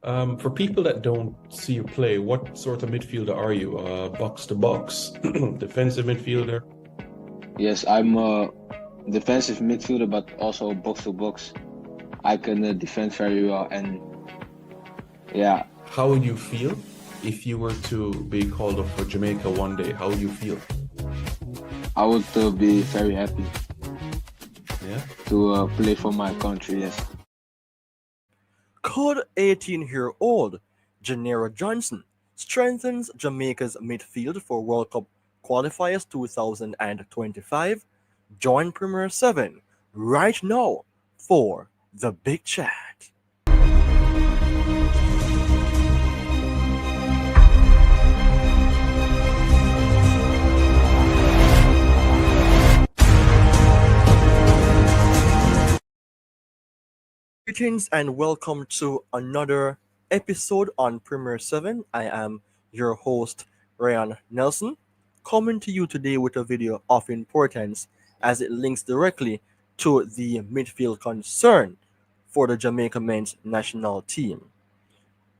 For people that don't see you play, what sort of midfielder are you? Box to box, defensive midfielder? Yes, I'm a defensive midfielder, but also box to box. I can defend very well, and yeah, How would you feel if you were to be called up for Jamaica one day? How would you feel? I would be very happy Yeah. to play for my country. Yes. Could 18-year-old Jinairo Johnson strengthens Jamaica's midfield for World Cup qualifiers 2025? Join Premier 7 right now for the big chat. Greetings and welcome to another episode on Premier 7. I am your host, Ryan Nelson, coming to you today with a video of importance as it links directly to the midfield concern for the Jamaica men's national team.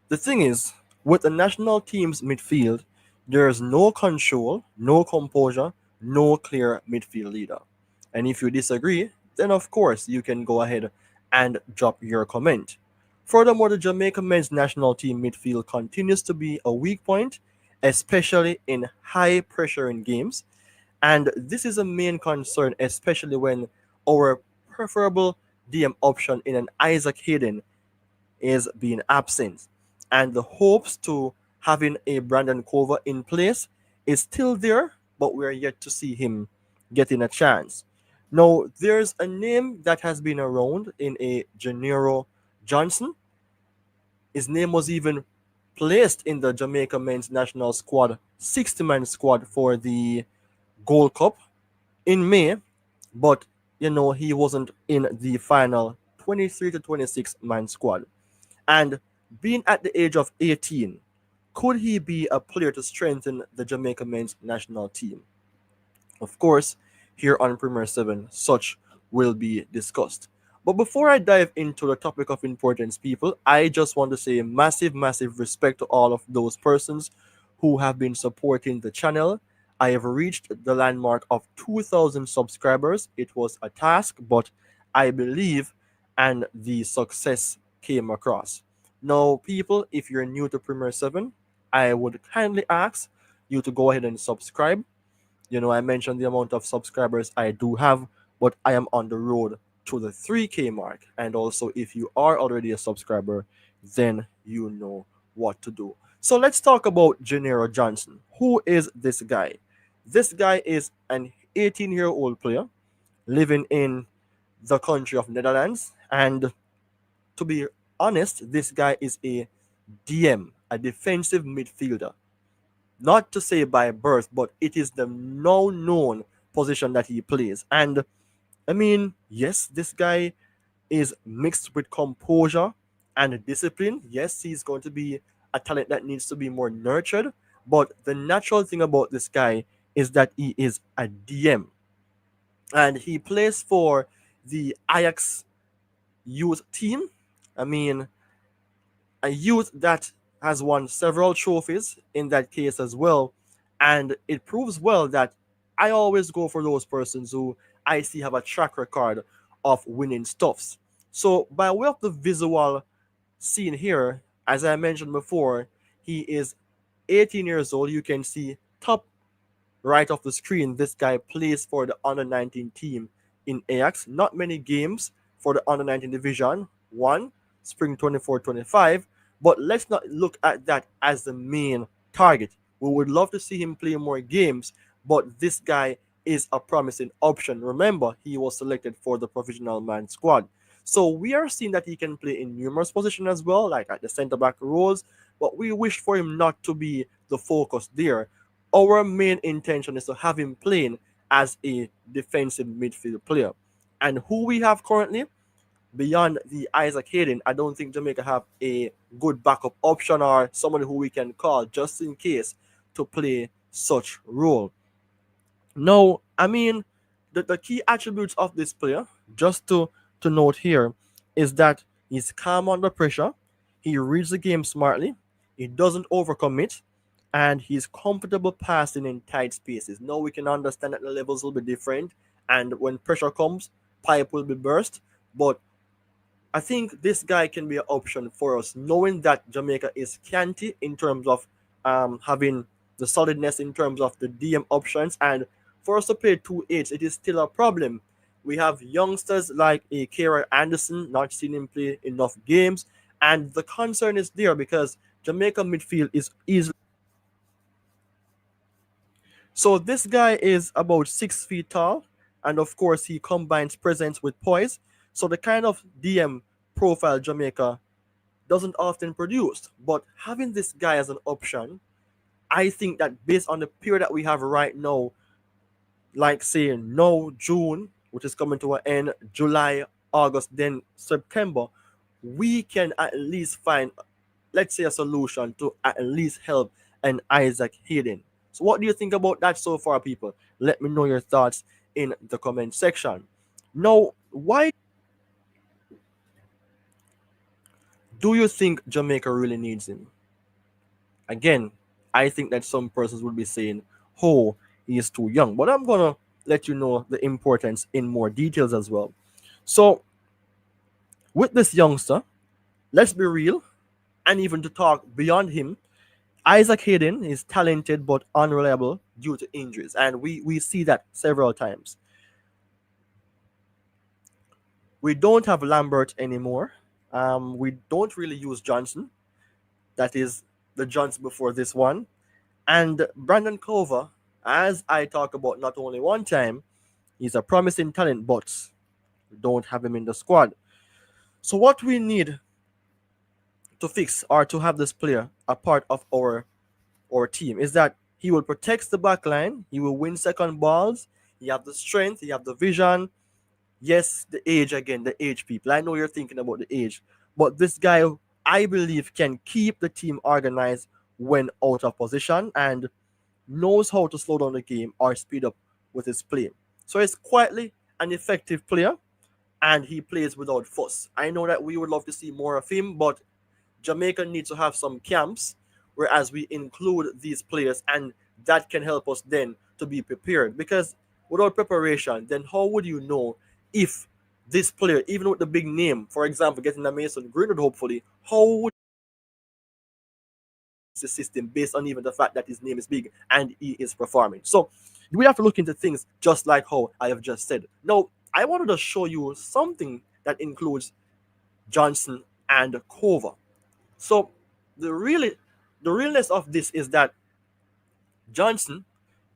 The thing is, with the national team's midfield, there's no control, no composure, no clear midfield leader. And if you disagree, then of course you can go ahead and drop your comment. Furthermore, the Jamaica men's national team midfield continues to be a weak point, especially in high pressure in games. And this is a main concern, especially when our preferable DM option in an Isaac Hayden is being absent, and the hopes to having a Brandon Cover in place is still there, but we are yet to see him getting a chance. Now, there's a name that has been around in a Jinairo Johnson. His name was even placed in the Jamaica men's national squad, 60-man squad for the Gold Cup in May, but he wasn't in the final 23 to 26 man squad. And being at the age of 18, could he be a player to strengthen the Jamaica men's national team? Of course, here on Premier 7, such will be discussed. But before I dive into the topic of importance, people, I just want to say massive, massive respect to all of those persons who have been supporting the channel. I have reached the landmark of 2,000 subscribers. It was a task, but I believe and the success came across. Now, people, if you're new to Premier 7, I would kindly ask you to go ahead and subscribe. I mentioned the amount of subscribers I do have, but I am on the road to the 3K mark. And also, if you are already a subscriber, then you know what to do. So let's talk about Jinairo Johnson. Who is this guy? This guy is an 18-year-old player living in the country of Netherlands. And to be honest, this guy is a DM, a defensive midfielder. Not to say by birth, but it is the now known position that he plays. And I mean, yes, this guy is mixed with composure and discipline. Yes, he's going to be a talent that needs to be more nurtured. But the natural thing about this guy is that he is a DM. And he plays for the Ajax youth team. I mean, a youth that has won several trophies in that case as well. And it proves well that I always go for those persons who I see have a track record of winning stuffs. So, by way of the visual scene here, as I mentioned before, he is 18 years old. You can see top right of the screen, this guy plays for the under 19 team in Ajax. Not many games for the under 19 division. One, spring 24-25. But let's not look at that as the main target. We would love to see him play more games, but this guy is a promising option. Remember, he was selected for the provisional man squad. So we are seeing that he can play in numerous positions as well, like at the center back roles, but we wish for him not to be the focus there. Our main intention is to have him playing as a defensive midfield player. And who we have currently, beyond the Isaac Hayden, I don't think Jamaica have a good backup option or someone who we can call just in case to play such role. Now, I mean, the key attributes of this player, just to note here, is that he's calm under pressure, He reads the game smartly, he doesn't overcommit, and he's comfortable passing in tight spaces. Now we can understand that the levels will be different, and when pressure comes, pipe will be burst. But I think this guy can be an option for us, knowing that Jamaica is scanty in terms of having the solidness in terms of the DM options, and for us to play 2-8, it is still a problem. We have youngsters like a Kara Anderson, not seen him play enough games, and the concern is there because Jamaica midfield is easily. So this guy is about 6 feet tall, and of course he combines presence with poise. So the kind of DM profile Jamaica doesn't often produce. But having this guy as an option, I think that based on the period that we have right now, like say now June, which is coming to an end, July, August, then September, we can at least find, let's say, a solution to at least help an Isaac Hayden. So what do you think about that so far, people? Let me know your thoughts in the comment section. Now, why do you think Jamaica really needs him? Again, I think that some persons would be saying, oh, he is too young. But I'm going to let you know the importance in more details as well. So, with this youngster, let's be real, and even to talk beyond him, Isaac Hayden is talented but unreliable due to injuries, and we see that several times. We don't have Lambert anymore. We don't really use Johnson. That is the Johnson before this one. And Brandon Cover, as I talk about not only one time, he's a promising talent, but we don't have him in the squad. So what we need to fix or to have this player a part of our team is that he will protect the back line, he will win second balls, he have the strength, he have the vision. Yes, the age again, the age people. I know you're thinking about the age, but this guy, I believe, can keep the team organized when out of position and knows how to slow down the game or speed up with his play. So he's quietly an effective player and he plays without fuss. I know that we would love to see more of him, but Jamaica needs to have some camps whereas we include these players, and that can help us then to be prepared. Because without preparation, then how would you know if this player, even with the big name, for example, getting a Mason Greenwood, hopefully, how would the system based on even the fact that his name is big and he is performing? So we have to look into things just like how I have just said. Now, I wanted to show you something that includes Johnson and Cover. So the realness of this is that Johnson,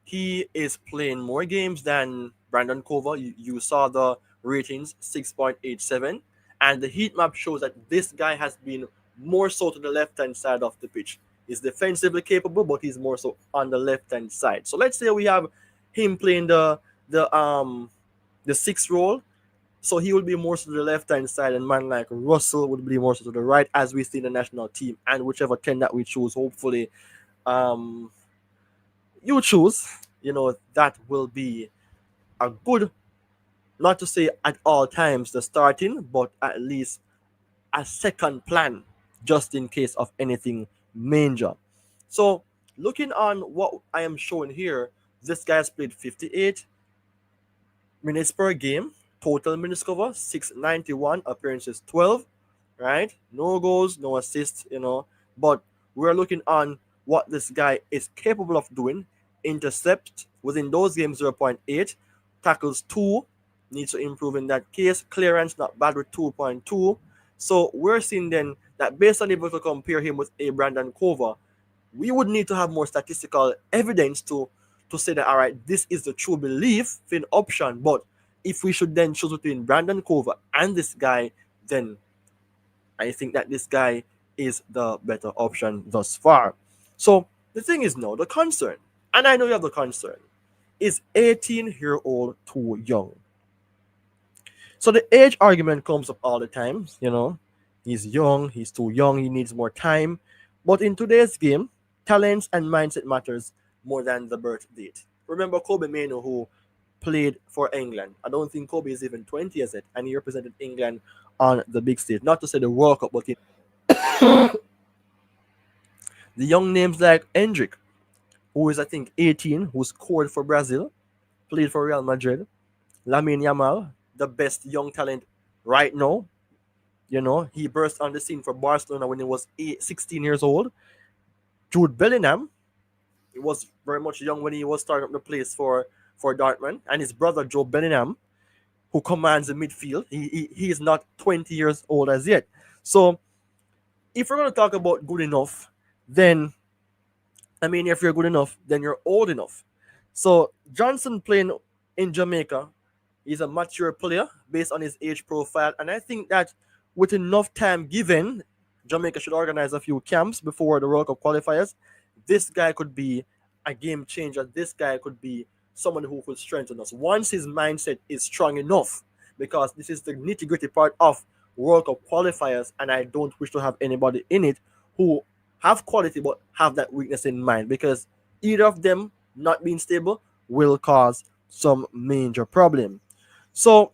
he is playing more games than Brandon Cover. You saw the ratings 6.87, and the heat map shows that this guy has been more so to the left hand side of the pitch. He's defensively capable, but he's more so on the left hand side. So let's say we have him playing the sixth role. So he will be more to the left hand side, and man like Russell would be more to the right, as we see in the national team. And whichever 10 that we choose, hopefully, um, you choose, that will be a good, not to say at all times the starting, but at least a second plan just in case of anything major. So, looking on what I am showing here, this guy has played 58 minutes per game, total minutes cover 691, appearances 12, right? No goals, no assists, but we're looking on what this guy is capable of doing. Intercept within those games 0.8, tackles 2, needs to improve in that case. Clearance not bad with 2.2. So we're seeing then that based on able to compare him with a Brandon Cover, we would need to have more statistical evidence to say that all right, this is the true belief in option. But if we should then choose between Brandon Cover and this guy, then I think that this guy is the better option thus far. So the thing is now, the concern, and I know you have the concern, is 18-year-old too young? So the age argument comes up all the time, He's young, he's too young, he needs more time. But in today's game, talents and mindset matters more than the birth date. Remember Kobe Mainoo, who played for England. I don't think Kobe is even 20 as it, and he represented England on the big stage. Not to say the World Cup, but The young names like Hendrick, who is I think 18, who scored for Brazil, played for Real Madrid. Lamine Yamal, the best young talent right now. You know, he burst on the scene for Barcelona when he was 16 years old. Jude Bellingham, he was very much young when he was starting up the place for Dortmund, and his brother Joe Bellingham, who commands the midfield. He is not 20 years old as yet. So if we're going to talk about good enough, then I mean, if you're good enough, then you're old enough. So Johnson playing in Jamaica, he's a mature player based on his age profile, and I think that with enough time given, Jamaica should organize a few camps before the World Cup qualifiers. This guy could be a game changer. This guy could be someone who could strengthen us once his mindset is strong enough, because this is the nitty gritty part of World Cup qualifiers, and I don't wish to have anybody in it who have quality but have that weakness in mind, because either of them not being stable will cause some major problem. So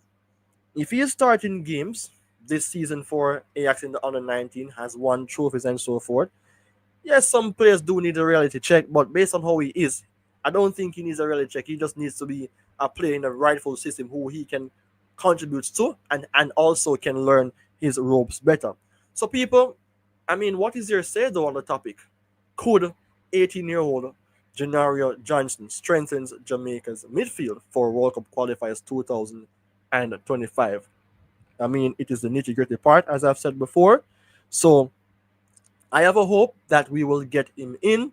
if he is starting games this season for Ajax in the under 19, has won trophies and so forth, yes, some players do need a reality check, but based on how he is, I don't think he needs a reality check. He just needs to be a player in a rightful system who he can contribute to, and also can learn his ropes better. So people, I mean, what is your say though on the topic? Could 18-year-old Jinairo Johnson strengthens Jamaica's midfield for World Cup qualifiers 2025? I mean, it is the nitty gritty part, as I've said before. So I have a hope that we will get him in.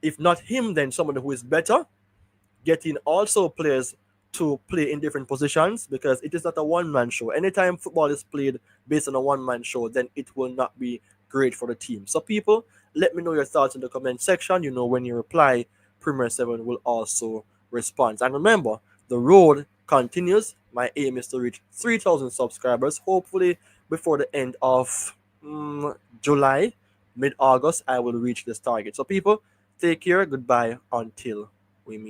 If not him, then someone who is better. Getting also players to play in different positions, because it is not a one-man show. Anytime football is played based on a one-man show, then it will not be great for the team. So people, let me know your thoughts in the comment section. You know, when you reply, Premier 7 will also respond. And remember, the road continues. My aim is to reach 3,000 subscribers, hopefully before the end of July, mid-August, I will reach this target. So people, take care. Goodbye until we meet.